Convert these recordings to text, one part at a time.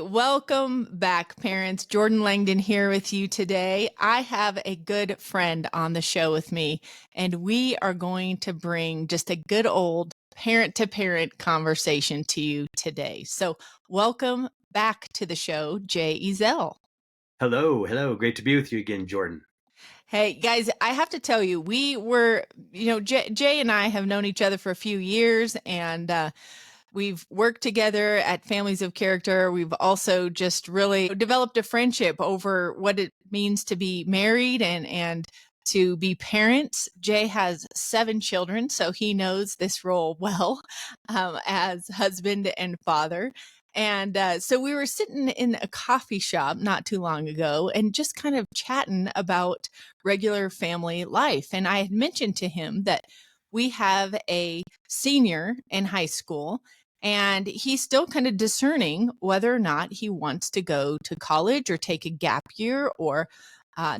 Welcome back, parents. Jordan Langdon here with you today. I have a good friend on the show with me, and we are going to bring just a good old parent to parent conversation to you today. So, welcome back to the show, Jay Ezell. Hello. Great to be with you again, Jordan. Hey, guys, I have to tell you, Jay and I have known each other for a few years, and we've worked together at Families of Character. We've also just really developed a friendship over what it means to be married and to be parents. Jay has 7 children, so he knows this role well as husband and father. And so we were sitting in a coffee shop not too long ago and just kind of chatting about regular family life. And I had mentioned to him that we have a senior in high school, and he's still kind of discerning whether or not he wants to go to college or take a gap year or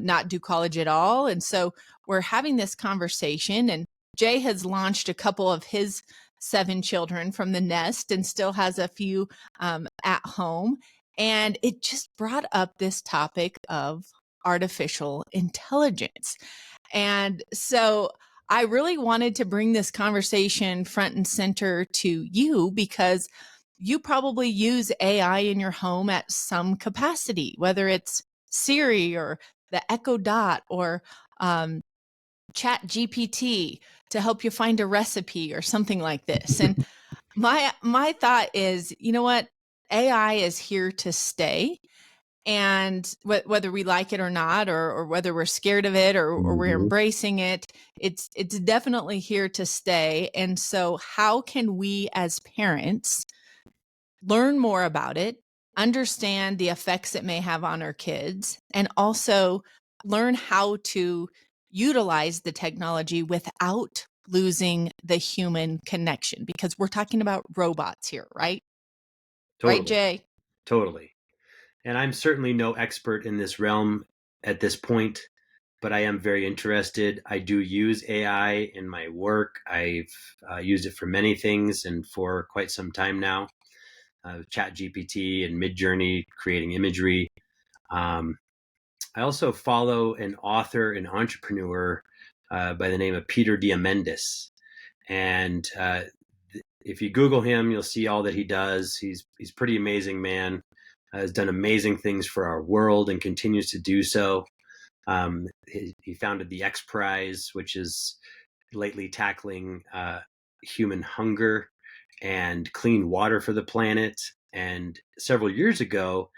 not do college at all. And so we're having this conversation, and Jay has launched a couple of his 7 children from the nest and still has a few at home. And it just brought up this topic of artificial intelligence. And so I really wanted to bring this conversation front and center to you because you probably use AI in your home at some capacity, whether it's Siri or the Echo Dot or Chat GPT to help you find a recipe or something like this. And my thought is, you know what? AI is here to stay. And whether we like it or not, or whether we're scared of it or we're embracing it, it's definitely here to stay. And so how can we as parents learn more about it, understand the effects it may have on our kids, and also learn how to utilize the technology without losing the human connection? Because we're talking about robots here, right? Right, Totally. Jay? Totally. And I'm certainly no expert in this realm at this point, but I am very interested. I do use AI in my work. I've used it for many things and for quite some time now. Chat GPT and Midjourney, creating imagery. I also follow an author and entrepreneur by the name of Peter Diamandis. And if you Google him, you'll see all that he does. He's pretty amazing man. Has done amazing things for our world and continues to do so. He founded the X Prize, which is lately tackling human hunger and clean water for the planet. And several years ago,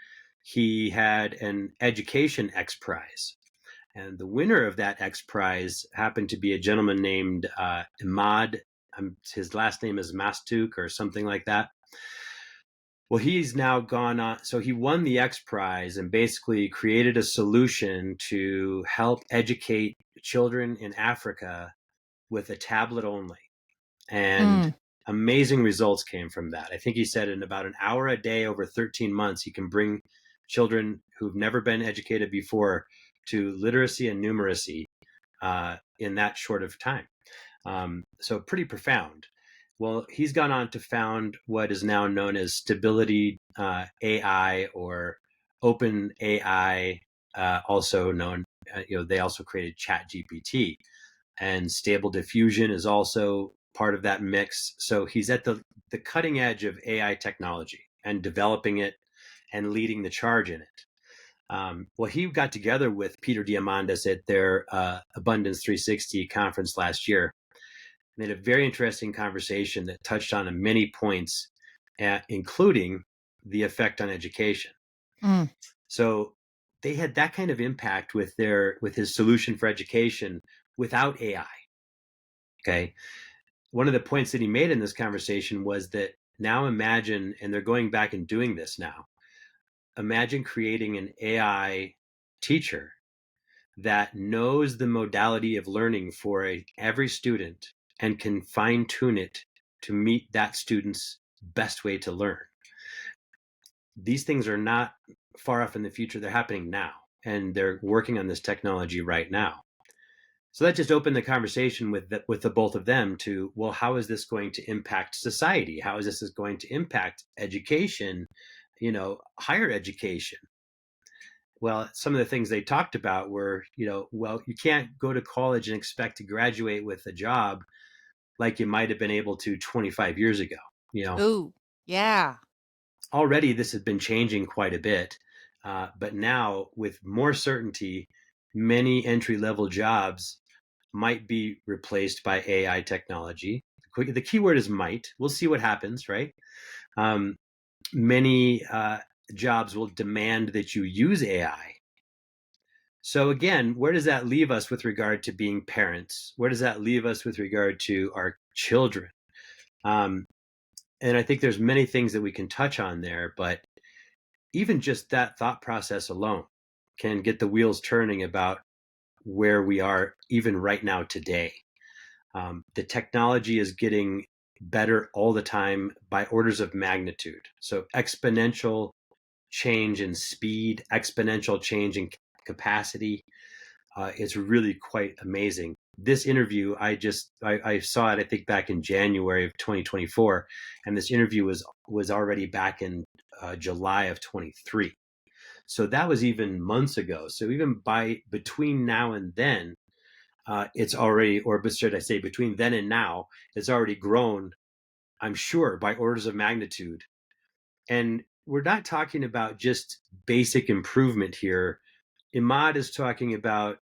he had an education X Prize. And the winner of that X Prize happened to be a gentleman named Imad. His last name is Mastuk or something like that. Well, he's now gone on. So he won the X Prize and basically created a solution to help educate children in Africa with a tablet only. And amazing results came from that. I think he said in about an hour a day over 13 months, he can bring children who've never been educated before to literacy and numeracy in that short of time. So pretty profound. Well, he's gone on to found what is now known as Stability AI or Open AI, also known, they also created Chat GPT. And Stable Diffusion is also part of that mix. So he's at the cutting edge of AI technology and developing it and leading the charge in it. Well, he got together with Peter Diamandis at their Abundance 360 conference last year. They had a very interesting conversation that touched on many points, including the effect on education. So they had that kind of impact with his solution for education without AI. Okay. One of the points that he made in this conversation was that now imagine, and they're going back and doing this now, imagine creating an AI teacher that knows the modality of learning for every student and can fine tune it to meet that student's best way to learn. These things are not far off in the future. They're happening now, and they're working on this technology right now. So that just opened the conversation with the both of them to, well, how is this going to impact society? How is this going to impact education higher education. Well, some of the things they talked about were, well, you can't go to college and expect to graduate with a job like you might have been able to 25 years ago. Ooh, yeah. Already this has been changing quite a bit. But now, with more certainty, many entry level jobs might be replaced by AI technology. The key word is might. We'll see what happens, right? Many jobs will demand that you use AI. So again, where does that leave us with regard to being parents? Where does that leave us with regard to our children? And I think there's many things that we can touch on there, but even just that thought process alone can get the wheels turning about where we are even right now today. The technology is getting better all the time by orders of magnitude. So exponential change in speed, exponential change in capacity. It's really quite amazing. This interview, I saw it, I think back in January of 2024, and this interview was already back in July of 23. So that was even months ago. So even between now and then, it's already, or should I say between then and now, it's already grown, I'm sure, by orders of magnitude. And we're not talking about just basic improvement here. Imad is talking about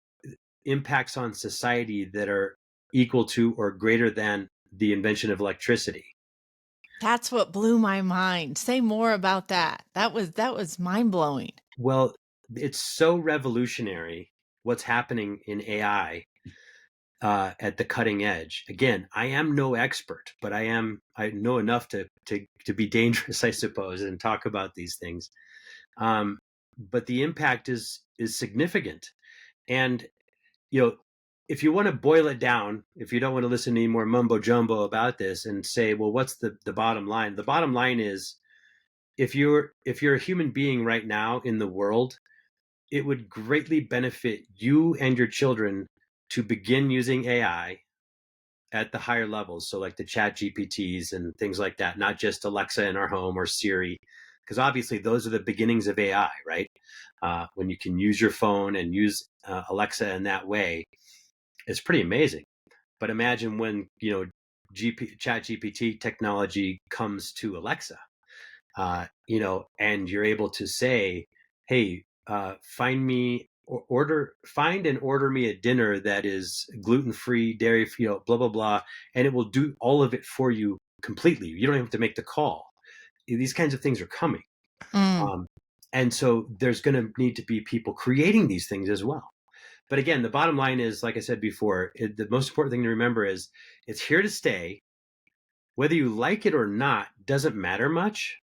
impacts on society that are equal to or greater than the invention of electricity. That's what blew my mind. Say more about that. That was mind-blowing. Well, it's so revolutionary what's happening in AI at the cutting edge. Again, I am no expert, but I know enough to be dangerous, I suppose, and talk about these things. But the impact is significant. And if you want to boil it down, if you don't want to listen to any more mumbo jumbo about this and say, well, what's the bottom line? The bottom line is, if you're a human being right now in the world, it would greatly benefit you and your children to begin using AI at the higher levels. So like the chat GPTs and things like that, not just Alexa in our home or Siri, because obviously those are the beginnings of AI, right? When you can use your phone and use Alexa in that way, it's pretty amazing. But imagine when, chat GPT technology comes to Alexa, and you're able to say, hey, find and order me a dinner that is gluten-free, dairy-free, blah, blah, blah. And it will do all of it for you completely. You don't have to make the call. These kinds of things are coming. Mm. And so there's going to need to be people creating these things as well. But again, the bottom line is, like I said before, the most important thing to remember is it's here to stay. Whether you like it or not doesn't matter much,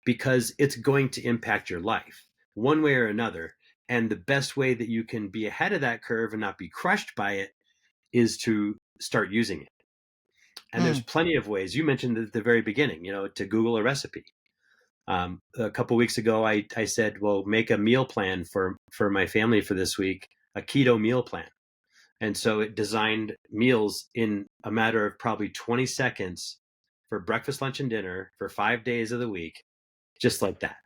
because it's going to impact your life one way or another. And the best way that you can be ahead of that curve and not be crushed by it is to start using it. And there's Mm. plenty of ways. You mentioned at the very beginning, to Google a recipe. A couple of weeks ago, I said, well, make a meal plan for my family for this week, a keto meal plan. And so it designed meals in a matter of probably 20 seconds for breakfast, lunch, and dinner for 5 days of the week, just like that.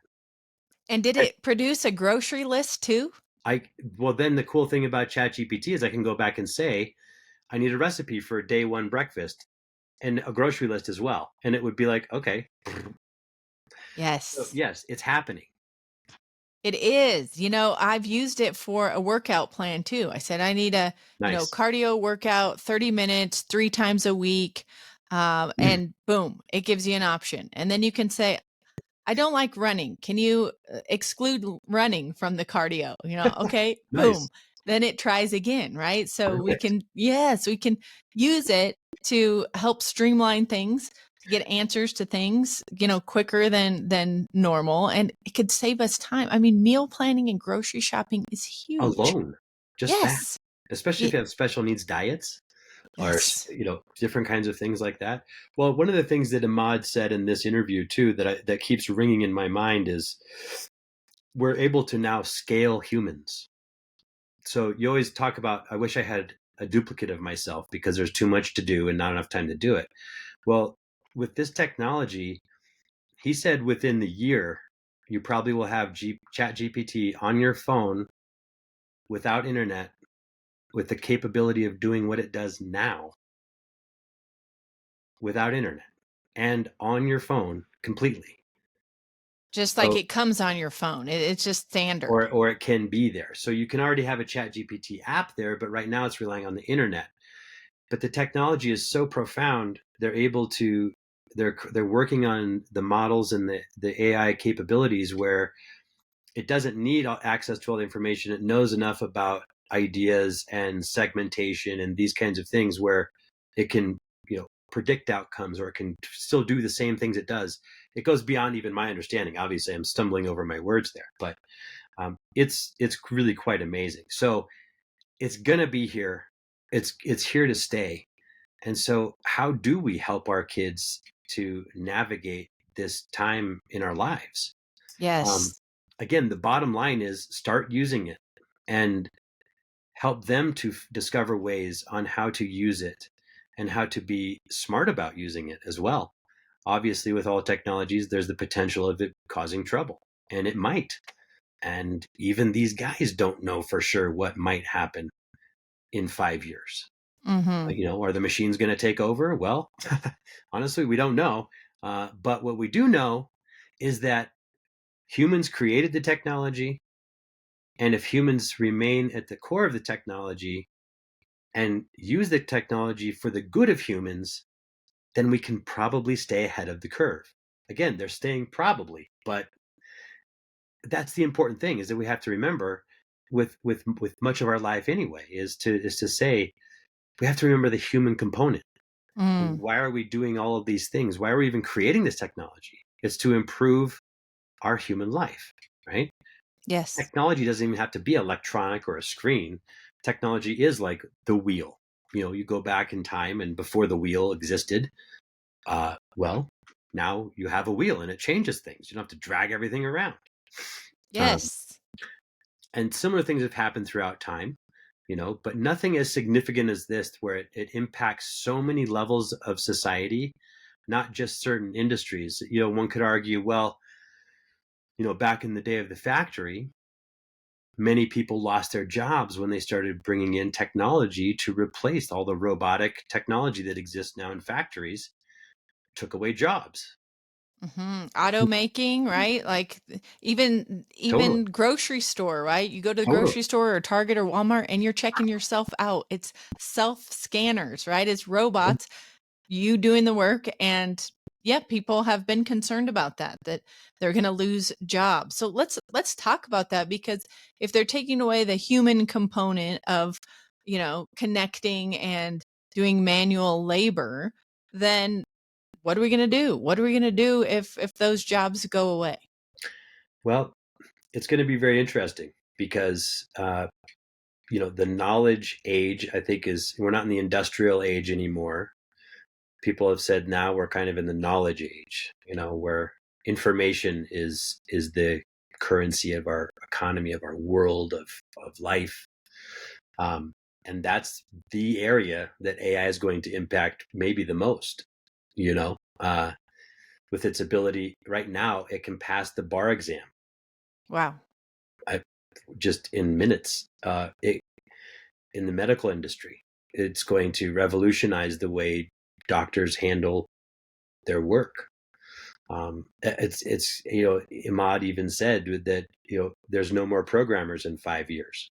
And did it produce a grocery list too? Well, then the cool thing about ChatGPT is I can go back and say, I need a recipe for day one breakfast and a grocery list as well. And it would be like, okay. So Yes. yes, it's happening. It is. I've used it for a workout plan too. I said I need a, Nice. cardio workout, 30 minutes, 3 times a week. And boom, it gives you an option. And then you can say, I don't like running. Can you exclude running from the cardio? Okay, boom. Nice. Then it tries again, right? So Perfect. we can use it to help streamline things, to get answers to things, quicker than normal. And it could save us time. I mean, meal planning and grocery shopping is huge. Alone. Just that. Yes. Especially if It, you have special needs diets or, yes. different kinds of things like that. Well, one of the things that Ahmad said in this interview too, that keeps ringing in my mind is we're able to now scale humans. So you always talk about, I wish I had a duplicate of myself because there's too much to do and not enough time to do it. Well, with this technology, he said within the year, you probably will have Chat GPT on your phone without internet, with the capability of doing what it does now without internet and on your phone completely. Just like So, it comes on your phone. It's just standard. or it can be there. So you can already have a Chat GPT app there, but right now it's relying on the internet. But the technology is so profound, they're working on the models and the AI capabilities where it doesn't need access to all the information. It knows enough about ideas and segmentation and these kinds of things where it can, predict outcomes, or it can still do the same things it does. It goes beyond even my understanding. Obviously, I'm stumbling over my words there, but it's really quite amazing. So it's gonna be here. It's here to stay. And so, how do we help our kids to navigate this time in our lives? Um, Yes. Again, the bottom line is start using it and help them to discover ways on how to use it and how to be smart about using it as well. Obviously, with all technologies, there's the potential of it causing trouble, and it might. And even these guys don't know for sure what might happen in 5 years. Mm-hmm. Are the machines going to take over? Well, honestly, we don't know. But what we do know is that humans created the technology. And if humans remain at the core of the technology and use the technology for the good of humans, then we can probably stay ahead of the curve. Again, they're staying probably, but that's the important thing, is that we have to remember with much of our life anyway, is to say we have to remember the human component. Mm. Why are we doing all of these things? Why are we even creating this technology? It's to improve our human life, right? Yes. Technology doesn't even have to be electronic or a screen. Technology is like the wheel. You go back in time, and before the wheel existed, well, now you have a wheel and it changes things. You don't have to drag everything around. Um, Yes. and similar things have happened throughout time, but nothing as significant as this, where it impacts so many levels of society, not just certain industries. One could argue, well, back in the day of the factory, many people lost their jobs when they started bringing in technology to replace all the robotic technology that exists now in factories, took away jobs. Mm-hmm. Automaking, right? Like even Totally. grocery store, right? You go to the Totally. grocery store or Target or Walmart and you're checking yourself out. It's self scanners, right? It's robots, you doing the work. And yeah, people have been concerned about that they're going to lose jobs. So let's talk about that, because if they're taking away the human component of, connecting and doing manual labor, then what are we going to do? What are we going to do if those jobs go away? Well, it's going to be very interesting because, the knowledge age, I think, we're not in the industrial age anymore. People have said now we're kind of in the knowledge age, where information is the currency of our economy, of our world, of life. Um, and that's the area that AI is going to impact maybe the most, you know, uh, with its ability. Right now, it can pass the bar exam. Wow. I, just in minutes. In the medical industry, it's going to revolutionize the way doctors handle their work. It's Imad even said that there's no more programmers in 5 years,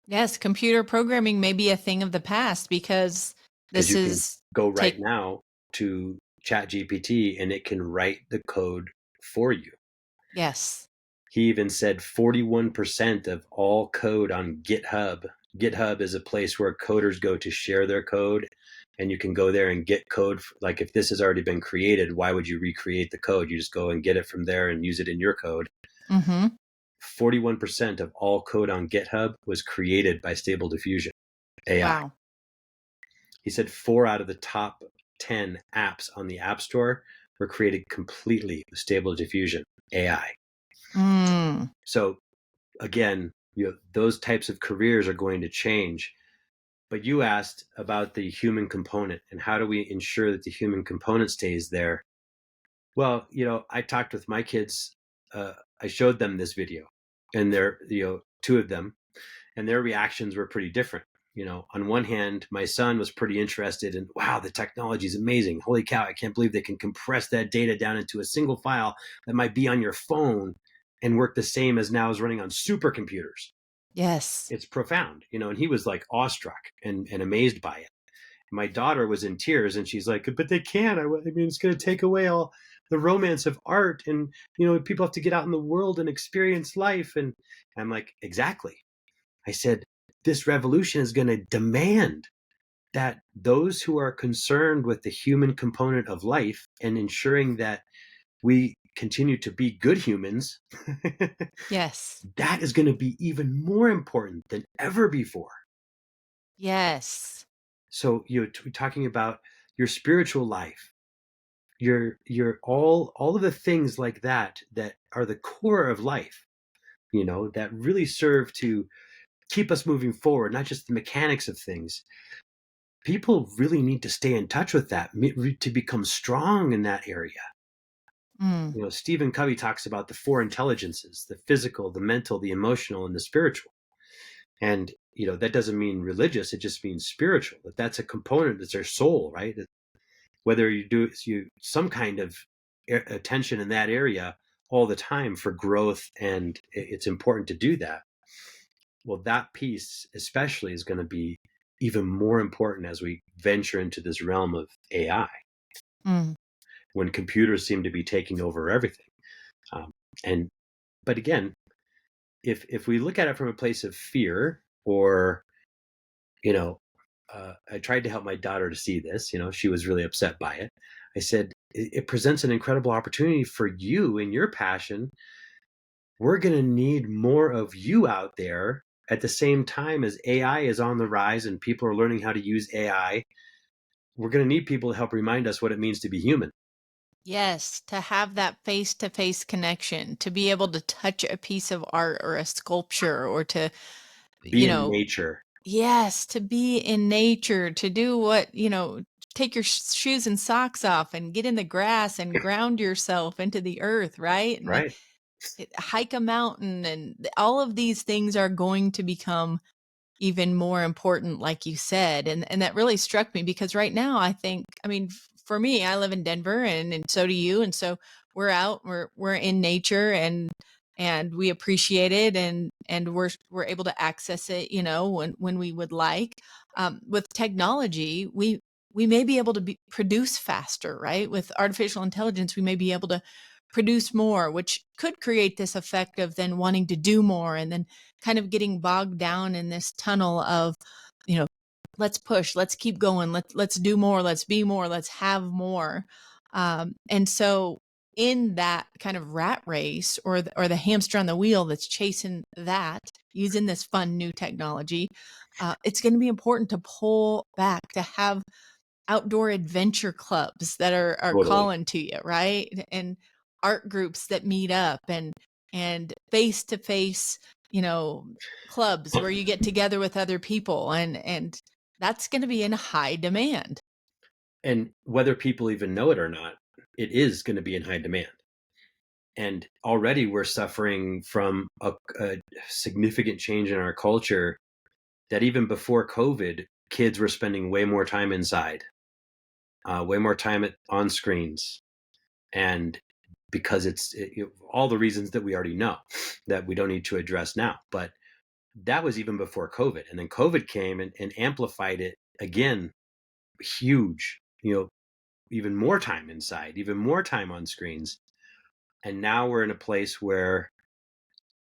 Yes, computer programming may be a thing of the past because because this you can is go right take now to Chat GPT and it can write the code for you. yes. He even said 41% of all code on GitHub. GitHub is a place where coders go to share their code, and you can go there and get code. Like, if this has already been created, why would you recreate the code? You just go and get it from there and use it in your code. Mhm. 41% of all code on GitHub was created by Stable Diffusion AI. Wow. He said 4 out of the top 10 apps on the App Store were created completely with Stable Diffusion AI. Mm. So again, those types of careers are going to change. But you asked about the human component and how do we ensure that the human component stays there? Well, I talked with my kids I showed them this video, and they're, two of them, and their reactions were pretty different. On one hand, my son was pretty interested in, wow, the technology is amazing. Holy cow, I can't believe they can compress that data down into a single file that might be on your phone and work the same as now is running on supercomputers. Yes. It's profound, and he was like awestruck and amazed by it. My daughter was in tears, and she's like, but they can't. I mean, it's going to take away all the romance of art, and people have to get out in the world and experience life. And I'm like, exactly. I said, this revolution is going to demand that those who are concerned with the human component of life and ensuring that we continue to be good humans, Yes. that is going to be even more important than ever before. Yes. So you're talking about your spiritual life, your all of the things like that are the core of life, that really serve to keep us moving forward, not just the mechanics of things. People really need to stay in touch with that to become strong in that area. Mm. Stephen Covey talks about the four intelligences: the physical, the mental, the emotional, and the spiritual. And that doesn't mean religious, it just means spiritual. That's a component, it's their soul, right? Whether you do some kind of attention in that area all the time for growth, and it's important to do that. Well, that piece especially is going to be even more important as we venture into this realm of AI, Mm. when computers seem to be taking over everything. And but again, if we look at it from a place of fear, or I tried to help my daughter to see this. She was really upset by it. I said, it presents an incredible opportunity for you and your passion. We're going to need more of you out there at the same time as AI is on the rise and people are learning how to use AI. We're going to need people to help remind us what it means to be human. Yes, to have that face-to-face connection, to be able to touch a piece of art or a sculpture, or to, Be you in know, nature. yes, to be in nature, to do what, take your shoes and socks off and get in the grass and ground yourself into the earth, right? And Right. hike a mountain, and all of these things are going to become even more important, like you said. And that really struck me, because right now I mean, for me, I live in Denver, and so do you. And so we're out, we're in nature, and we appreciate it, and we're able to access it, when we would like. With technology, we may be able to produce faster, right? With artificial intelligence, we may be able to produce more, which could create this effect of then wanting to do more, and then kind of getting bogged down in this tunnel of, you know, let's push, let's keep going, let's do more, let's be more, let's have more. And so in that kind of rat race, or the hamster on the wheel that's chasing that, using this fun new technology, it's going to be important to pull back, to have outdoor adventure clubs that are Totally. calling to you, right? And art groups that meet up, and face to face, you know, clubs where you get together with other people, and that's going to be in high demand. And whether people even know it or not, it is going to be in high demand. And already we're suffering from a significant change in our culture, that even before COVID, kids were spending way more time inside, way more time on screens. And because all the reasons that we already know that we don't need to address now. But that was even before COVID. And then COVID came and amplified it again, huge, even more time inside, even more time on screens. And now we're in a place where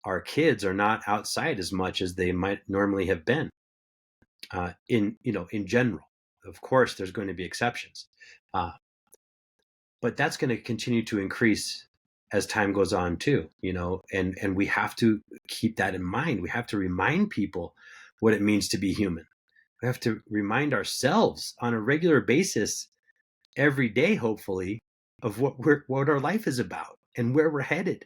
our kids are not outside as much as they might normally have been, in general. Of course, there's going to be exceptions, uh, but that's going to continue to increase as time goes on too. And we have to keep that in mind. We have to remind people what it means to be human. We have to remind ourselves on a regular basis, every day, hopefully, of what our life is about and where we're headed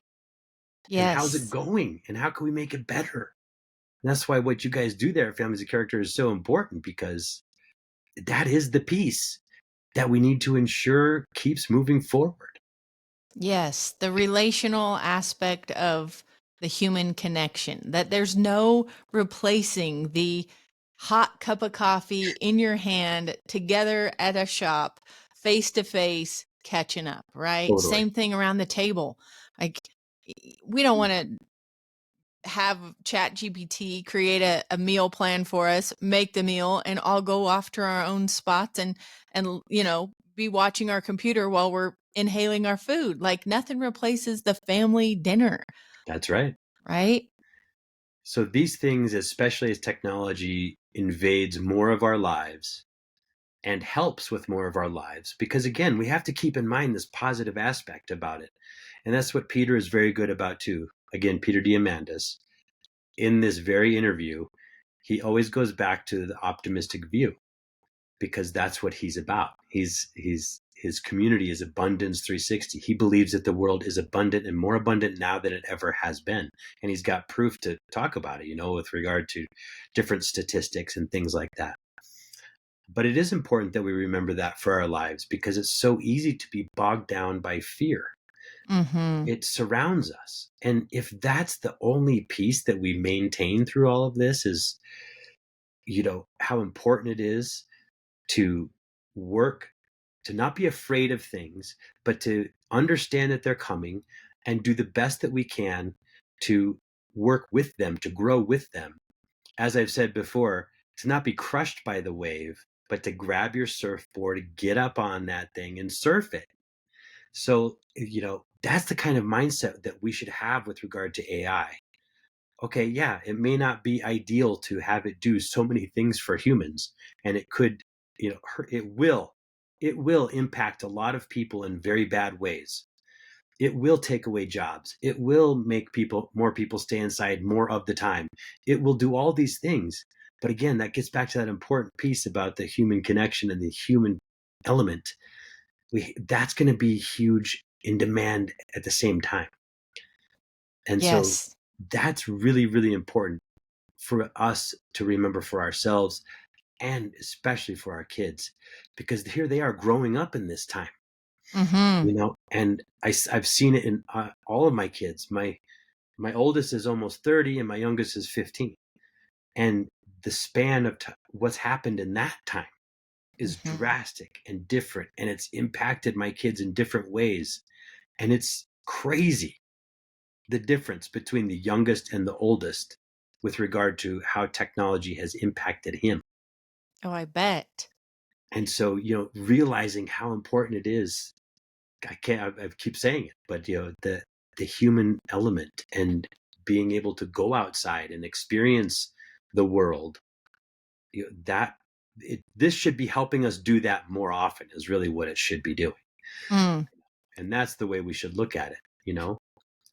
and how's it Yes. going and how can we make it better. And that's why what you guys do there at Families of Character is so important, because that is the piece that we need to ensure keeps moving forward. Yes, the relational aspect of the human connection, that there's no replacing the hot cup of coffee in your hand together at a shop, face to face, catching up, right? Totally. Same thing around the table. Like, we don't want to have chat gpt create a meal plan for us, make the meal, and all go off to our own spots and be watching our computer while we're inhaling our food. Like, nothing replaces the family dinner, That's right. right? So these things, especially as technology invades more of our lives and helps with more of our lives, because again, we have to keep in mind this positive aspect about it. And that's what Peter is very good about too. Again, Peter Diamandis, in this very interview, he always goes back to the optimistic view because that's what he's about. He's his community is abundance 360. He believes that the world is abundant and more abundant now than it ever has been. And he's got proof to talk about it, with regard to different statistics and things like that. But it is important that we remember that for our lives because it's so easy to be bogged down by fear. Mm-hmm. It surrounds us. And if that's the only piece that we maintain through all of this is, how important it is to work, to not be afraid of things, but to understand that they're coming and do the best that we can to work with them, to grow with them. As I've said before, to not be crushed by the wave, but to grab your surfboard, get up on that thing and surf it. So, that's the kind of mindset that we should have with regard to AI. Okay, yeah, it may not be ideal to have it do so many things for humans, and it could, it will impact a lot of people in very bad ways. It will take away jobs. It will make more people stay inside more of the time. It will do all these things. But again, that gets back to that important piece about the human connection and the human element. That's going to be huge in demand at the same time. And so Yes. that's really, really important for us to remember for ourselves and especially for our kids, because here they are growing up in this time, Mm-hmm. and I've seen it in all of my kids. My oldest is almost 30 and my youngest is 15. And the span of what's happened in that time is Mm-hmm. drastic and different. And it's impacted my kids in different ways. And it's crazy the difference between the youngest and the oldest with regard to how technology has impacted him. Oh, I bet. And so, realizing how important it is, I keep saying it, but the human element and being able to go outside and experience the world, that this should be helping us do that more often is really what it should be doing. Mm. And that's the way we should look at it.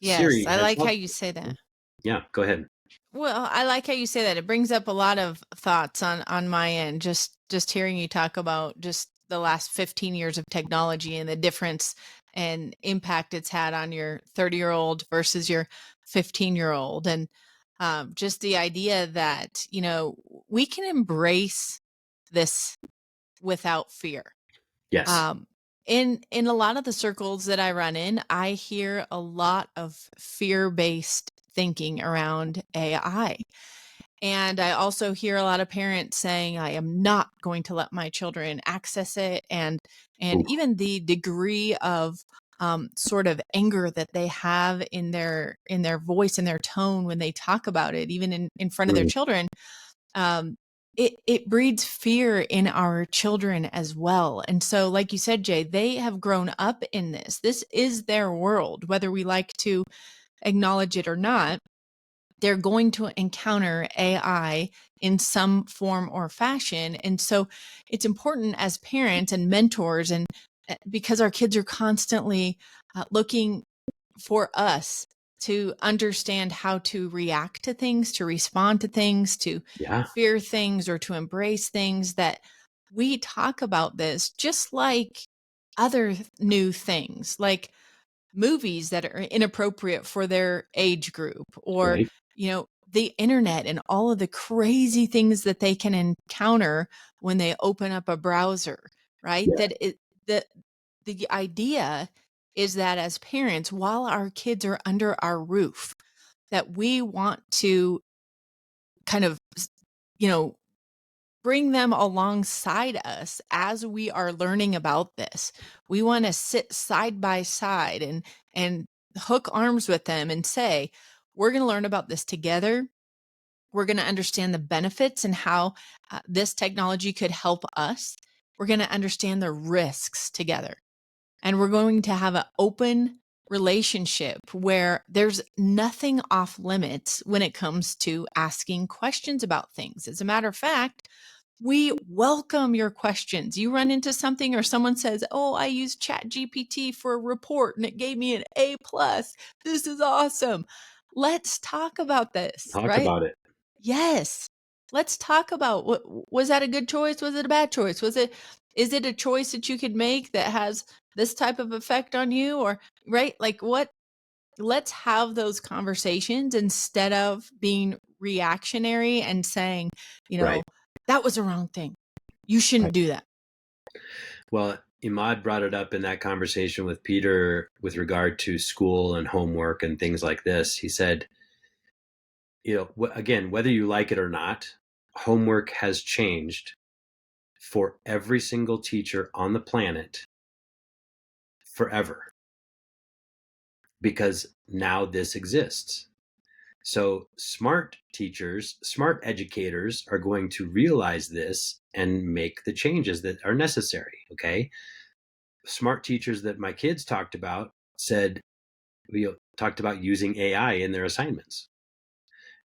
Yes, Siri I has like how helped. you say that. Yeah, go ahead. Well, I like how you say that. It brings up a lot of thoughts on my end. Just hearing you talk about just the last 15 years of technology and the difference and impact it's had on your 30-year-old versus your 15-year-old, and just the idea that we can embrace this without fear. Yes. Um, in a lot of the circles that I run in, I hear a lot of fear-based thinking around AI. And I also hear a lot of parents saying, I am not going to let my children access it. And Ooh, even the degree of sort of anger that they have in their voice and their tone when they talk about it, even in front of their mm, children, um, it breeds fear in our children as well. And so, like you said, Jay, they have grown up in this. This is their world, whether we like to acknowledge it or not. They're going to encounter AI in some form or fashion. And so it's important as parents and mentors, and because our kids are constantly looking for us to understand how to react to things, to respond to things, to yeah. fear things, or to embrace things, that we talk about this just like other new things, like movies that are inappropriate for their age group, or Right. the internet and all of the crazy things that they can encounter when they open up a browser, right? Yeah. That it the idea is that as parents, while our kids are under our roof, that we want to kind of, you know, bring them alongside us as we are learning about this. We want to sit side by side and hook arms with them and say, we're going to learn about this together. We're going to understand the benefits and how this technology could help us. We're going to understand the risks together. And we're going to have an open relationship where there's nothing off limits when it comes to asking questions about things. As a matter of fact, we welcome your questions. You run into something or someone says, "Oh, I used Chat GPT for a report and it gave me an A plus. This is awesome. Let's talk about this," Talk right? about it. Yes. Let's talk about what was that a good choice? Was it a bad choice? Is it a choice that you could make that has this type of effect on you or right? Like what let's have those conversations instead of being reactionary and saying, you Right. know, that was the wrong thing. You shouldn't Right. do that. Well, Imad brought it up in that conversation with Peter with regard to school and homework and things like this. He said, again, whether you like it or not, homework has changed for every single teacher on the planet forever because now this exists. So smart teachers, smart educators are going to realize this and make the changes that are necessary. Okay. Smart teachers that my kids talked about said, we talked about using AI in their assignments.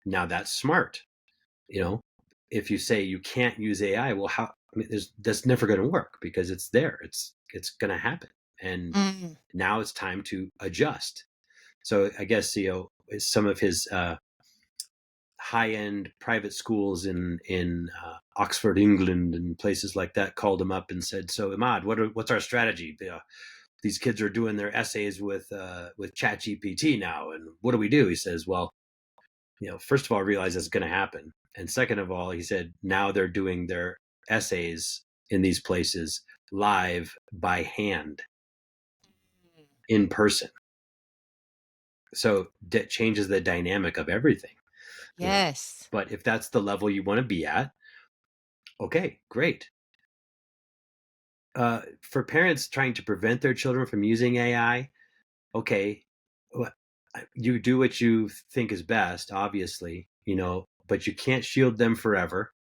Now that's smart. You know, if you say you can't use AI, well, how? I mean, that's never going to work because it's there. It's going to happen, and Mm. now it's time to adjust. So I guess some of his high-end private schools in Oxford, England, and places like that called him up and said, "So Imad, what's our strategy? These kids are doing their essays with ChatGPT now, and what do we do?" He says, "Well, first of all, realize that's going to happen. And second of all, he said, now they're doing their essays in these places live by hand in person. So that changes the dynamic of everything, you know. Yes. But if that's the level you want to be at, okay, great. For parents trying to prevent their children from using AI, okay, you do what you think is best, obviously, but you can't shield them forever.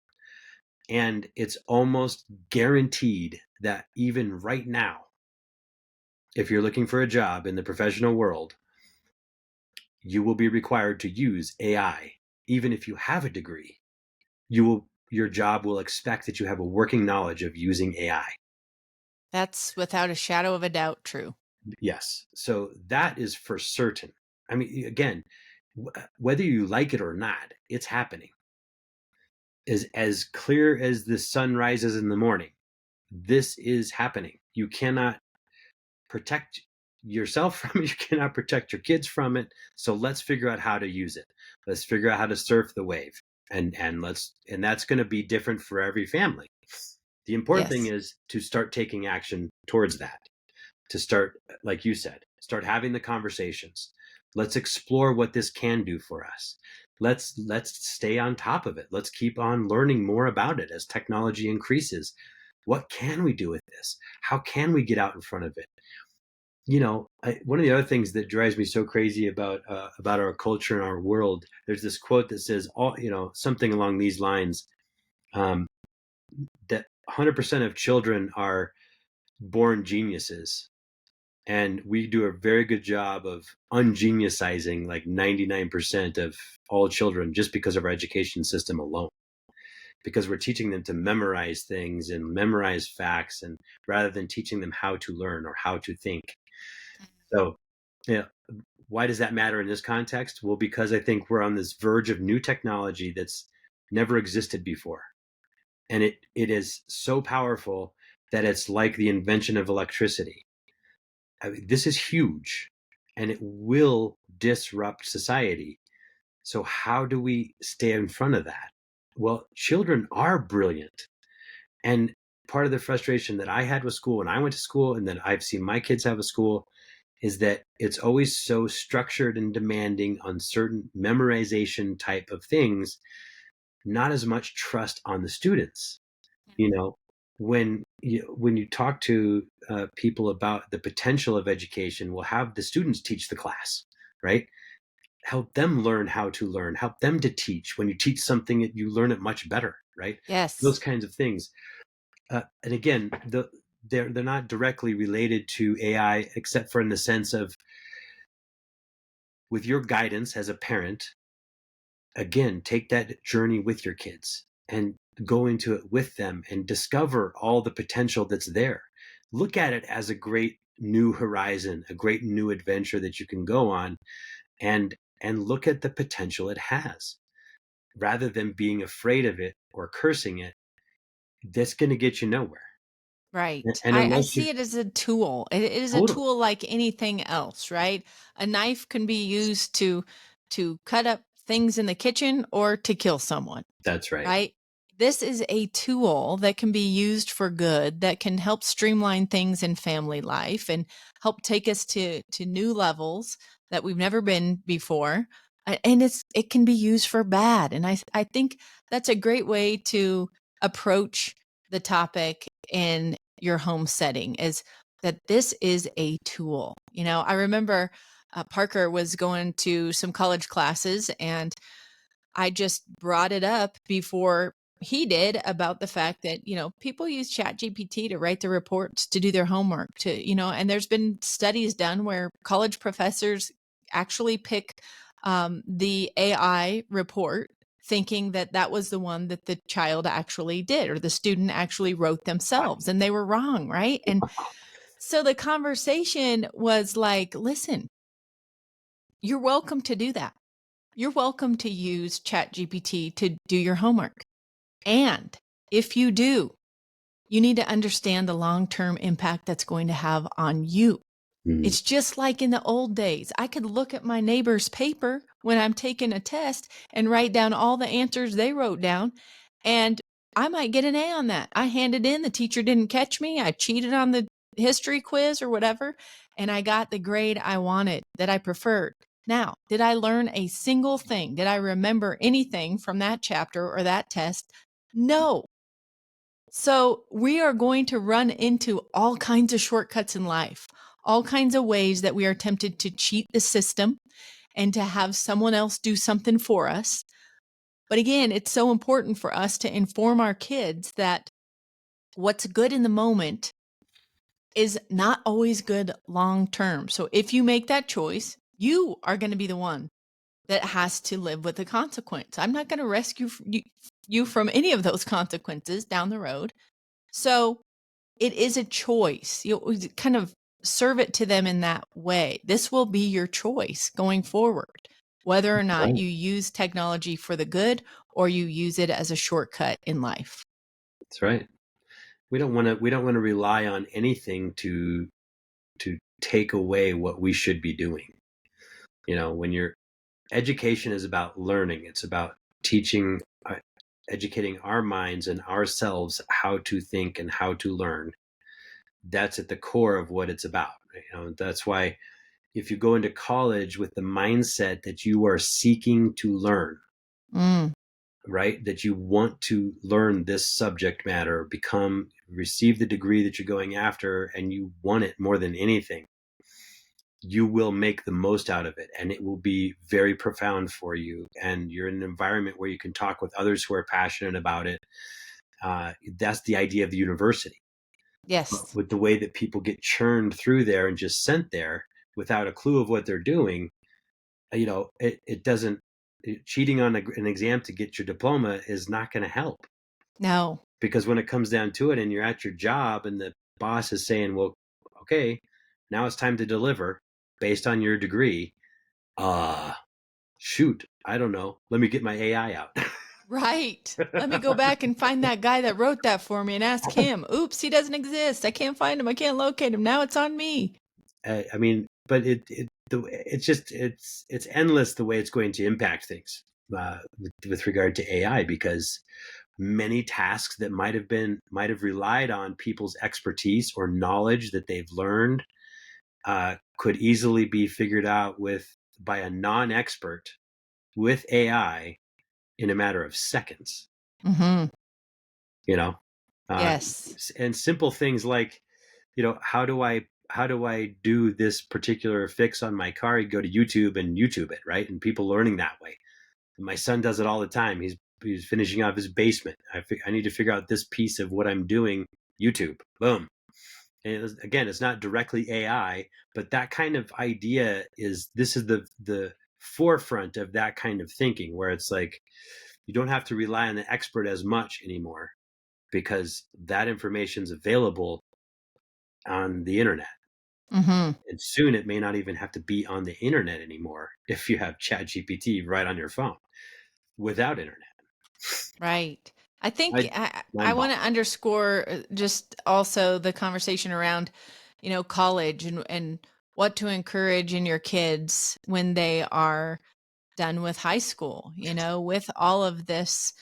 And it's almost guaranteed that even right now, if you're looking for a job in the professional world, you will be required to use AI. Even if you have a degree, your job will expect that you have a working knowledge of using AI. That's without a shadow of a doubt true. Yes. So that is for certain. I mean, again, whether you like it or not, it's happening. As clear as the sun rises in the morning, this is happening. You cannot protect yourself from it. You cannot protect your kids from it. So let's figure out how to use it. Let's figure out how to surf the wave. And that's going to be different for every family. The important thing Yes. is to start taking action towards that. To start, like you said, start having the conversations. Let's explore what this can do for us. Let's stay on top of it. Let's keep on learning more about it as technology increases. What can we do with this? How can we get out in front of it? One of the other things that drives me so crazy about our culture and our world, there's this quote that says, something along these lines, um, that 100% of children are born geniuses, and we do a very good job of ungeniusizing like 99% of all children just because of our education system alone. Because we're teaching them to memorize things and memorize facts, and rather than teaching them how to learn or how to think. So, yeah, why does that matter in this context? Well, because I think we're on this verge of new technology that's never existed before. And it is so powerful that it's like the invention of electricity. I mean, this is huge and it will disrupt society. So, how do we stay in front of that? Well, children are brilliant. And part of the frustration that I had with school when I went to school, and that I've seen my kids have a school, is that it's always so structured and demanding on certain memorization type of things, not as much trust on the students. You know, when you talk to people about the potential of education, we'll have the students teach the class, right? Help them learn how to learn, help them to teach. When you teach something, you learn it much better, right? Those Yes. kinds of things. And again, they're not directly related to AI, except for in the sense of, with your guidance as a parent, again, take that journey with your kids and go into it with them and discover all the potential that's there. Look at it as a great new horizon, a great new adventure that you can go on, and look at the potential it has, rather than being afraid of it or cursing it. That's going to get you nowhere. Right. And I unless you see it as a tool. It is a totally, tool like anything else, right? A knife can be used to cut up things in the kitchen or to kill someone, that's right. right? This is a tool that can be used for good, that can help streamline things in family life and help take us to new levels that we've never been before. And it can be used for bad. And I think that's a great way to approach the topic in your home setting, is that this is a tool. I remember Parker was going to some college classes, and I just brought it up before he did about the fact that, people use Chat GPT to write their reports, to do their homework, and there's been studies done where college professors actually pick the AI report, thinking that that was the one that the child actually did or the student actually wrote themselves, and they were wrong, right? And so the conversation was like, listen, you're welcome to do that. You're welcome to use ChatGPT to do your homework. And if you do, you need to understand the long-term impact that's going to have on you. Mm, It's just like in the old days. I could look at my neighbor's paper when I'm taking a test and write down all the answers they wrote down, and I might get an A on that. I handed in, the teacher didn't catch me. I cheated on the history quiz or whatever, and I got the grade I wanted, that I preferred. Now, did I learn a single thing? Did I remember anything from that chapter or that test? No. So we are going to run into all kinds of shortcuts in life, all kinds of ways that we are tempted to cheat the system and to have someone else do something for us. But again, it's so important for us to inform our kids that what's good in the moment is not always good long term. So if you make that choice, you are going to be the one that has to live with the consequence. I'm not going to rescue you from any of those consequences down the road. So it is a choice. You kind of serve it to them in that way. This will be your choice going forward, whether or not right. you use technology for the good or you use it as a shortcut in life. That's right. We don't want to rely on anything to take away what we should be doing. When your education is about learning, it's about teaching, educating our minds and ourselves how to think and how to learn. That's at the core of what it's about. That's why if you go into college with the mindset that you are seeking to learn, Mm, right, that you want to learn this subject matter, receive the degree that you're going after, and you want it more than anything, you will make the most out of it, and it will be very profound for you, and you're in an environment where you can talk with others who are passionate about it. That's the idea of the university. But yes. with the way that people get churned through there and just sent there without a clue of what they're doing, it doesn't, cheating on an exam to get your diploma is not going to help. No. Because when it comes down to it and you're at your job and the boss is saying, well, okay, now it's time to deliver based on your degree, uh shoot, I don't know, let me get my AI out. Right. Let me go back and find that guy that wrote that for me and ask him. Oops, he doesn't exist. I can't find him. I can't locate him. Now it's on me. I mean, but it's endless the way it's going to impact things, with regard to AI, because many tasks that might have relied on people's expertise or knowledge that they've learned, could easily be figured out by a non-expert with AI in a matter of seconds. Mm-hmm. You know, uh, Yes. and simple things like, how do I do this particular fix on my car? You go to YouTube and YouTube it, right? And people learning that way. And my son does it all the time. He's finishing off his basement. I need to figure out this piece of what I'm doing. YouTube, boom. And again, it's not directly AI, but that kind of idea this is the forefront of that kind of thinking, where it's like you don't have to rely on the expert as much anymore because that information is available on the internet. Mm-hmm. And soon it may not even have to be on the internet anymore if you have ChatGPT right on your phone without internet. Right. I think I I mind want to boggling. underscore just also the conversation around, college and what to encourage in your kids when they are done with high school, with all of this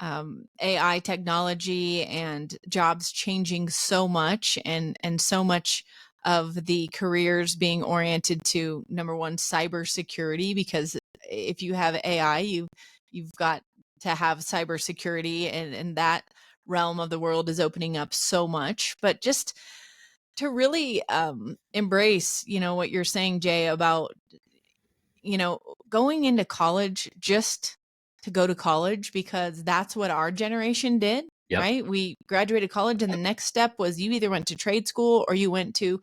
AI technology and jobs changing so much and so much of the careers being oriented to number one, cybersecurity, because if you have AI, you've got to have cybersecurity and that realm of the world is opening up so much. But just to really embrace, what you're saying, Jay, about you know, going into college just to go to college because that's what our generation did, Yep. right? We graduated college and the next step was you either went to trade school or you went to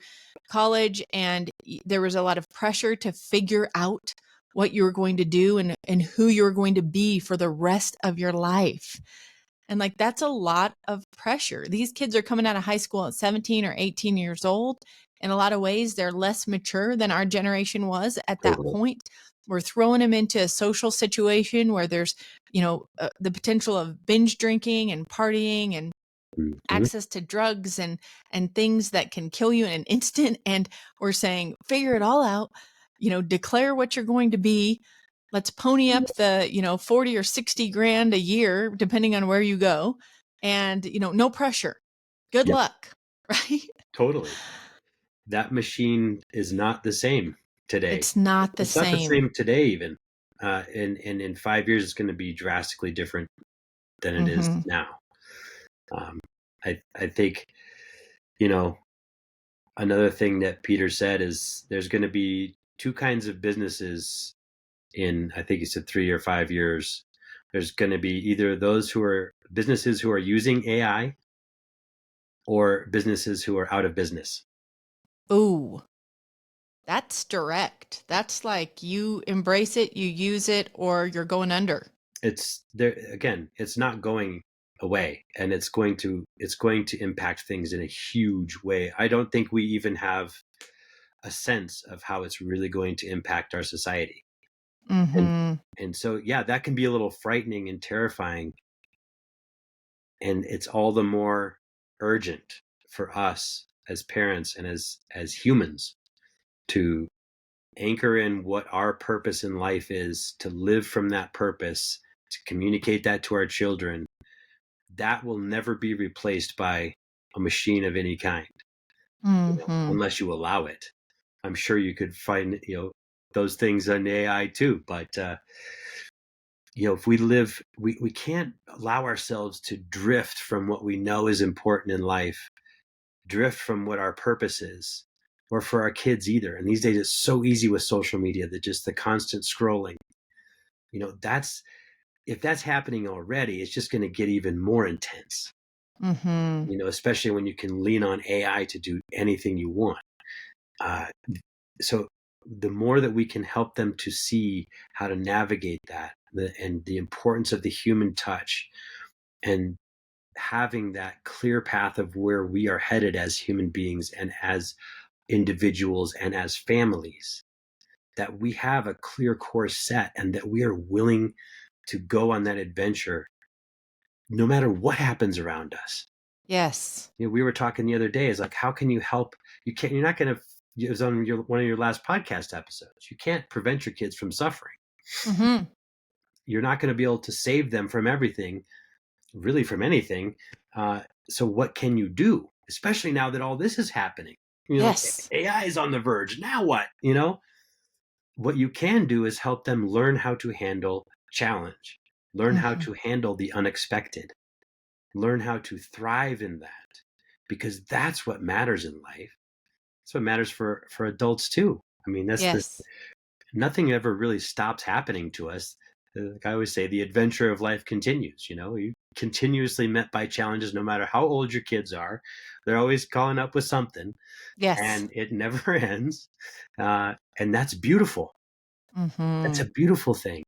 college, and there was a lot of pressure to figure out what you were going to do and who you were going to be for the rest of your life. And like that's a lot of pressure. These kids are coming out of high school at 17 or 18 years old. In a lot of ways, they're less mature than our generation was at that Totally. point. We're throwing them into a social situation where there's, the potential of binge drinking and partying and Mm-hmm. access to drugs and things that can kill you in an instant. And we're saying, figure it all out, declare what you're going to be. Let's pony up the, 40 or 60 grand a year, depending on where you go. And, no pressure. Good Yep. luck. Right. Totally. That machine is not the same today. It's not the It's not the same. same today even. In 5 years, it's going to be drastically different than it is Mm-hmm. now. I think, you know, another thing that Peter said is there's going to be two kinds of businesses in, I think he said 3 or 5 years. There's going to be either businesses who are using AI or businesses who are out of business. Ooh, that's direct. That's like you embrace it, you use it, or you're going under. It's there again, it's not going away, and it's going to impact things in a huge way. I don't think we even have a sense of how it's really going to impact our society. And Mm-hmm. and so yeah, that can be a little frightening and terrifying, and it's all the more urgent for us as parents and as humans to anchor in what our purpose in life is, to live from that purpose, to communicate that to our children. That will never be replaced by a machine of any kind, Mm-hmm. unless you allow it. I'm sure you could find those things on AI too, but if we can't allow ourselves to drift from what we know is important in life, drift from what our purpose is, or for our kids either. And these days it's so easy with social media, that just the constant scrolling. That's if that's happening already, it's just going to get even more intense. Mm-hmm. Especially when you can lean on AI to do anything you want. Uh, so the more that we can help them to see how to navigate that, and the importance of the human touch, and having that clear path of where we are headed as human beings and as individuals and as families, that we have a clear course set and that we are willing to go on that adventure no matter what happens around us. Yes. We were talking the other day, is like, how can you help? You're not going to, it was on one of your last podcast episodes. You can't prevent your kids from suffering. Mm-hmm. You're not going to be able to save them from everything, really from anything. So what can you do? Especially now that all this is happening. Yes. AI is on the verge. Now what? What you can do is help them learn how to handle challenge, learn how Hmm. to handle the unexpected, learn how to thrive in that, because that's what matters in life. That's what matters for adults too. I mean, that's the Yes. nothing ever really stops happening to us. Like I always say, the adventure of life continues. You continuously met by challenges, no matter how old your kids are. They're always calling up with something, Yes. and it never ends. And that's beautiful. That's Hmm. a beautiful thing.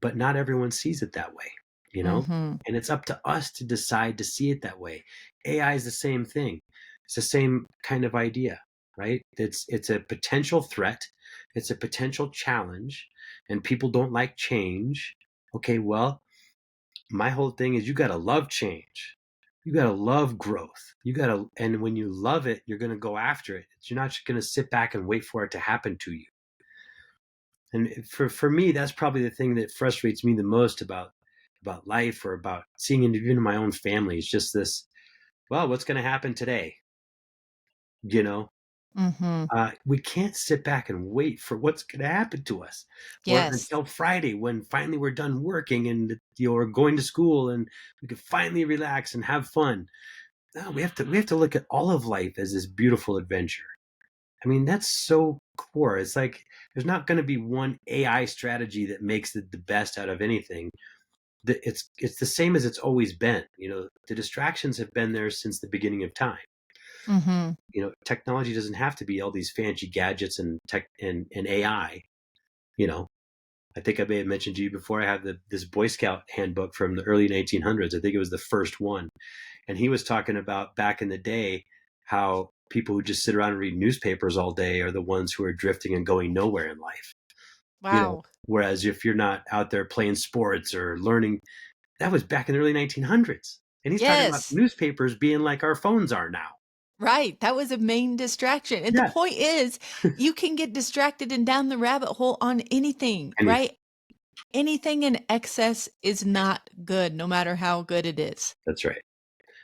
But not everyone sees it that way, you know? Hmm. And it's up to us to decide to see it that way. AI is the same thing. It's the same kind of idea, right? It's a potential threat, it's a potential challenge, and people don't like change. Okay, well, my whole thing is you got to love change. You got to love growth. And when you love it, you're going to go after it. You're not just going to sit back and wait for it to happen to you. And for me, that's probably the thing that frustrates me the most about life, or about seeing it even in my own family. It's just this, well, what's going to happen today? You know, Hmm. we can't sit back and wait for what's going to happen to us, or Yes. until Friday when finally we're done working and we're going to school and we can finally relax and have fun. No, we have to look at all of life as this beautiful adventure. I mean, that's so core. It's like there's not going to be one AI strategy that makes the best out of anything. It's the same as it's always been. The distractions have been there since the beginning of time. Hmm. Technology doesn't have to be all these fancy gadgets and tech and AI. You know, I think I may have mentioned to you before. I have this Boy Scout handbook from the early 1900s. I think it was the first one, and he was talking about back in the day how people who just sit around and read newspapers all day are the ones who are drifting and going nowhere in life. Wow. Whereas if you're not out there playing sports or learning, that was back in the early 1900s. And he's talking about Yes. newspapers being like our phones are now. Right. That was a main distraction. And the Yeah. point is, you can get distracted and down the rabbit hole on anything, Anything. right? Anything in excess is not good, no matter how good it is, That's right.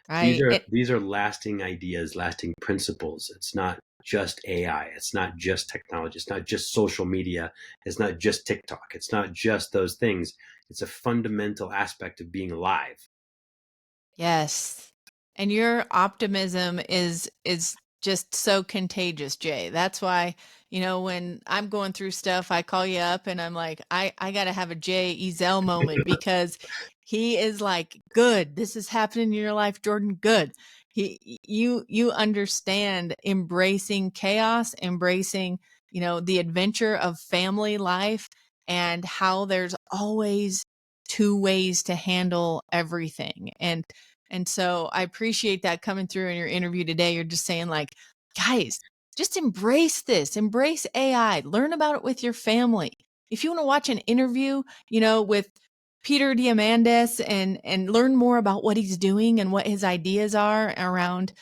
These right? are these are lasting ideas, lasting principles. It's not just AI. It's not just technology. It's not just social media. It's not just TikTok. It's not just those things. It's a fundamental aspect of being alive. Yes. And your optimism is just so contagious, Jay. That's why, when I'm going through stuff, I call you up and I'm like, I got to have a Jay Ezell moment because he is like, good. This is happening in your life, Jordan. Good. You understand embracing chaos, embracing, the adventure of family life and how there's always two ways to handle everything. And so I appreciate that coming through in your interview today. You're just saying, like, guys, just embrace this, embrace AI, learn about it with your family. If you want to watch an interview, with Peter Diamandis and learn more about what he's doing and what his ideas are around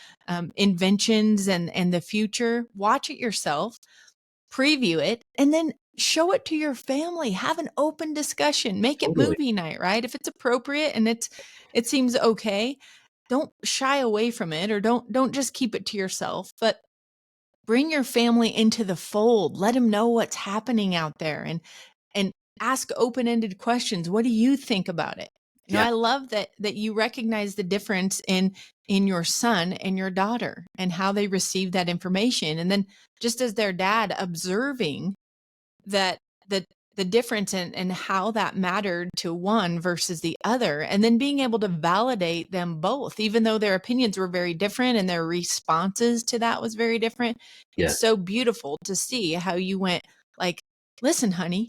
inventions and the future, watch it yourself, preview it, and then show it to your family. Have an open discussion. Make it Totally. movie night, right? If it's appropriate and it seems okay, don't shy away from it, or don't just keep it to yourself, but bring your family into the fold. Let them know what's happening out there, and ask open-ended questions. What do you think about it? Yeah. I love that you recognize the difference in your son and your daughter and how they receive that information. And then just as their dad, observing that the difference in how that mattered to one versus the other, and then being able to validate them both, even though their opinions were very different and their responses to that was very different. It's Yes. so beautiful to see how you went, like, listen, honey,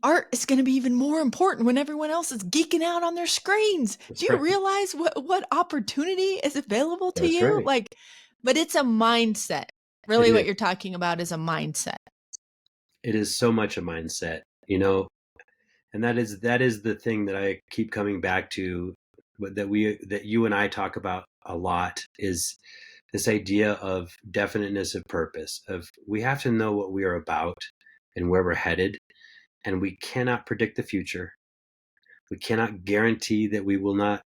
art is going to be even more important when everyone else is geeking out on their screens. Do That's you right. realize what opportunity is available to That's you? right. Like, but it's a mindset. It Really, what is. you're talking about is a mindset. It is so much a mindset, and that is the thing that I keep coming back to, that you and I talk about a lot, is this idea of definiteness of purpose, of we have to know what we are about and where we're headed, and we cannot predict the future. We cannot guarantee that we will not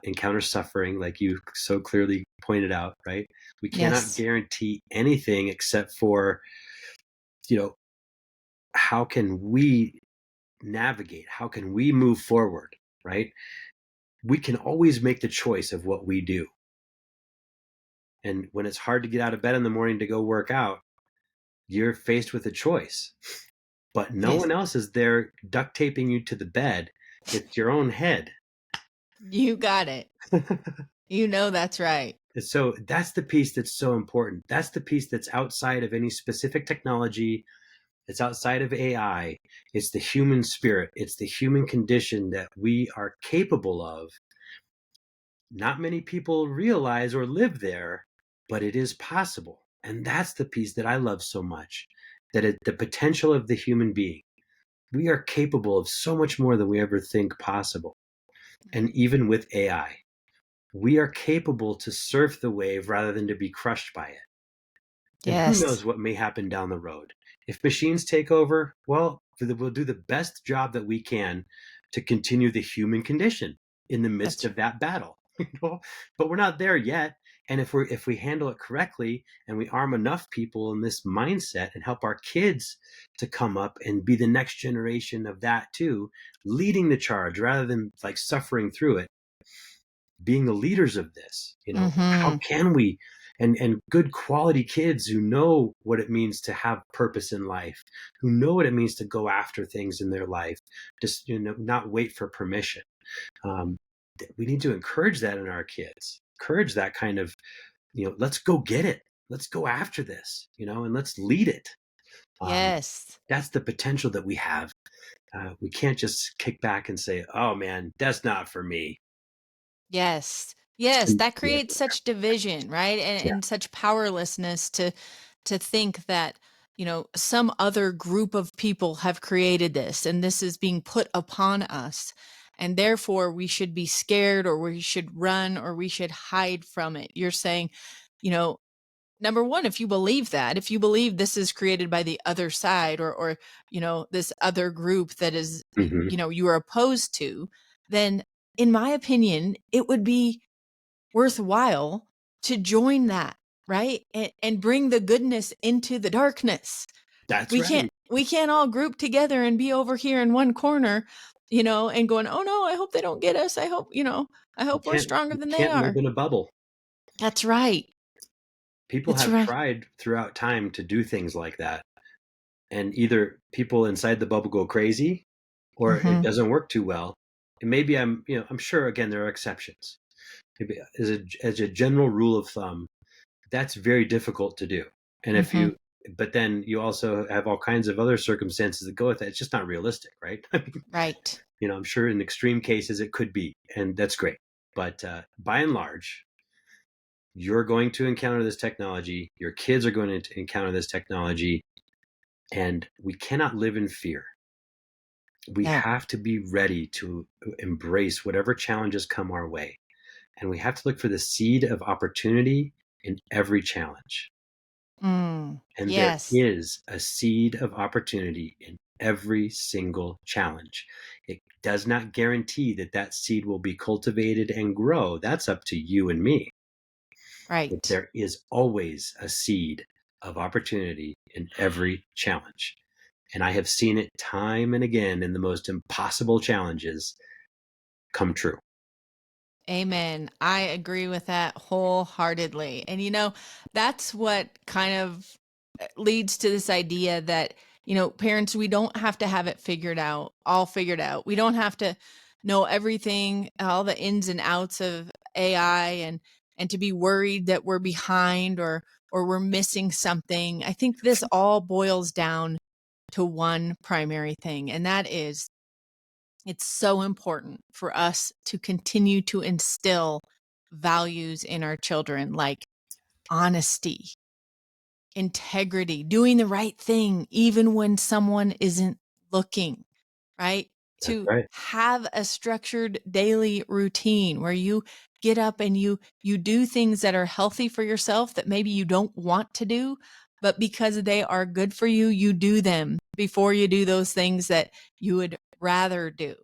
encounter suffering, like you so clearly pointed out, right? We cannot Yes. guarantee anything except for, you know, how can we navigate? How can we move forward, right? We can always make the choice of what we do. And when it's hard to get out of bed in the morning to go work out, you're faced with a choice. But no Yes. one else is there duct taping you to the bed. It's your own head. You got it. You know that's right. And so that's the piece that's so important. That's the piece that's outside of any specific technology. It's outside of AI. It's the human spirit. It's the human condition that we are capable of. Not many people realize or live there, but it is possible. And that's the piece that I love so much, the potential of the human being. We are capable of so much more than we ever think possible. And even with AI, we are capable to surf the wave rather than to be crushed by it. And who Yes. knows what may happen down the road. If machines take over, well, we'll do the best job that we can to continue the human condition in the midst That's of that battle. But we're not there yet. And if we handle it correctly and we arm enough people in this mindset and help our kids to come up and be the next generation of that too, leading the charge rather than like suffering through it, being the leaders of this, how mm-hmm. can we, and good quality kids who know what it means to have purpose in life, who know what it means to go after things in their life, just not wait for permission. um, we need to encourage that in our kids, encourage that kind of, let's go get it, let's go after this, and let's lead it. um, Yes. that's the potential that we have. We can't just kick back and say, oh man, that's not for me. Yes. Yes, And that yeah, creates such division, right? yeah. And such powerlessness to think that, some other group of people have created this and this is being put upon us. And therefore we should be scared or we should run or we should hide from it. You're saying, you know, number one, if you believe that, if you believe this is created by the other side or this other group that is Mhm. you are opposed to, then in my opinion it would be worthwhile to join that, right? And bring the goodness into the darkness. That's we can't right. we can't all group together and be over here in one corner, and going, oh no, I hope they don't get us, I You hope we're can't stronger you than they can't live are. in a bubble. That's right. People That's have right. tried throughout time to do things like that, and either people inside the bubble go crazy or it Hmm. doesn't work too well. And maybe I'm sure again there are exceptions. Maybe as a general rule of thumb, that's very difficult to do. And if Hmm. you but then you also have all kinds of other circumstances that go with that. It's just not realistic, right? I mean, Right. I'm sure in extreme cases it could be, and that's great. But by and large, you're going to encounter this technology, your kids are going to encounter this technology, and we cannot live in fear. We No. have to be ready to embrace whatever challenges come our way. And we have to look for the seed of opportunity in every challenge. And there Yes. is a seed of opportunity in every single challenge. It does not guarantee that that seed will be cultivated and grow. That's up to you and me. But Right. there is always a seed of opportunity in every challenge. And I have seen it time and again in the most impossible challenges come true. Amen. I agree with that wholeheartedly. And that's what kind of leads to this idea that, parents, we don't have to have it all figured out. We don't have to know everything, all the ins and outs of AI and to be worried that we're behind or we're missing something. I think this all boils down to one primary thing, and that is it's so important for us to continue to instill values in our children like honesty, integrity, doing the right thing, even when someone isn't looking, right? That's To right. have a structured daily routine where you get up and you do things that are healthy for yourself that maybe you don't want to do, but because they are good for you, you do them before you do those things that you would rather do.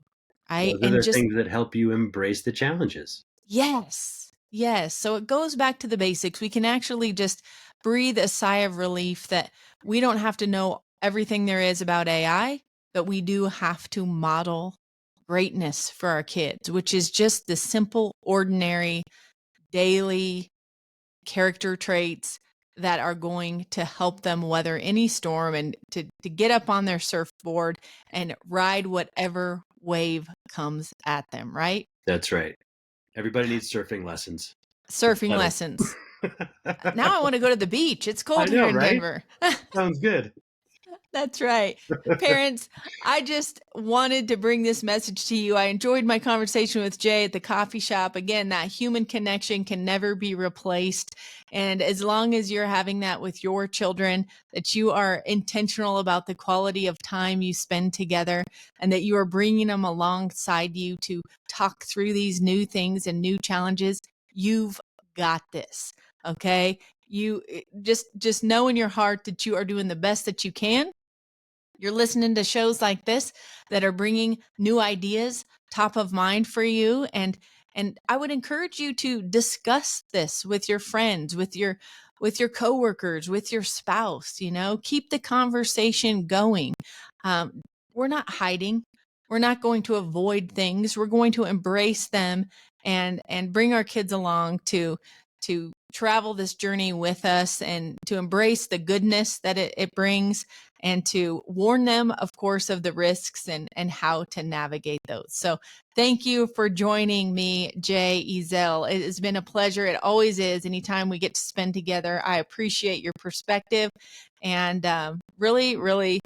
Right. Those are And the just things that help you embrace the challenges. Yes. Yes. So it goes back to the basics. We can actually just breathe a sigh of relief that we don't have to know everything there is about AI, but we do have to model greatness for our kids, which is just the simple, ordinary, daily character traits that are going to help them weather any storm and to get up on their surfboard and ride whatever wave comes at them, right? That's right. Everybody needs surfing lessons. It's Surfing vital. lessons. Now I want to go to the beach. It's I cold here know, in right? Denver. Sounds good. That's right. Parents, I just wanted to bring this message to you. I enjoyed my conversation with Jay at the coffee shop. Again, that human connection can never be replaced. And as long as you're having that with your children, that you are intentional about the quality of time you spend together and that you are bringing them alongside you to talk through these new things and new challenges, you've got this. Okay? You just know in your heart that you are doing the best that you can. You're listening to shows like this that are bringing new ideas top of mind for you, and I would encourage you to discuss this with your friends, with your coworkers, with your spouse, you know, keep the conversation going. Um, we're not hiding. We're not going to avoid things. We're going to embrace them and bring our kids along to travel this journey with us and to embrace the goodness that it brings and to warn them, of course, of the risks and how to navigate those. So thank you for joining me, Jay Ezell. It has been a pleasure. It always is. Anytime we get to spend together, I appreciate your perspective and really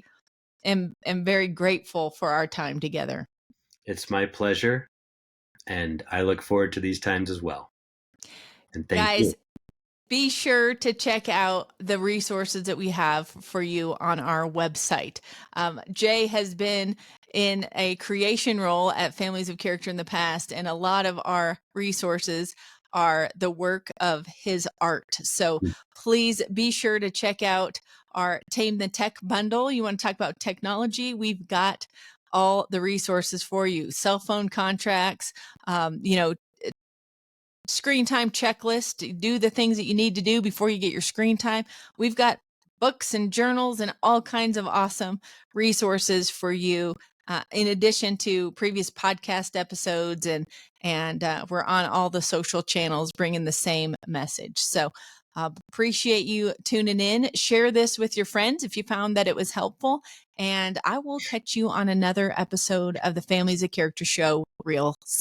am very grateful for our time together. It's my pleasure, and I look forward to these times as well. And thank you. Guys, be sure to check out the resources that we have for you on our website. Jay has been in a creation role at Families of Character in the past, and a lot of our resources are the work of his art. So please be sure to check out our Tame the Tech bundle. You want to talk about technology? We've got all the resources for you. Cell phone contracts, you know, screen time checklist, do the things that you need to do before you get your screen time. We've got books and journals and all kinds of awesome resources for you. In addition to previous podcast episodes, and we're on all the social channels bringing the same message. So appreciate you tuning in. Share this with your friends if you found that it was helpful. And I will catch you on another episode of the Families of Character Show real soon.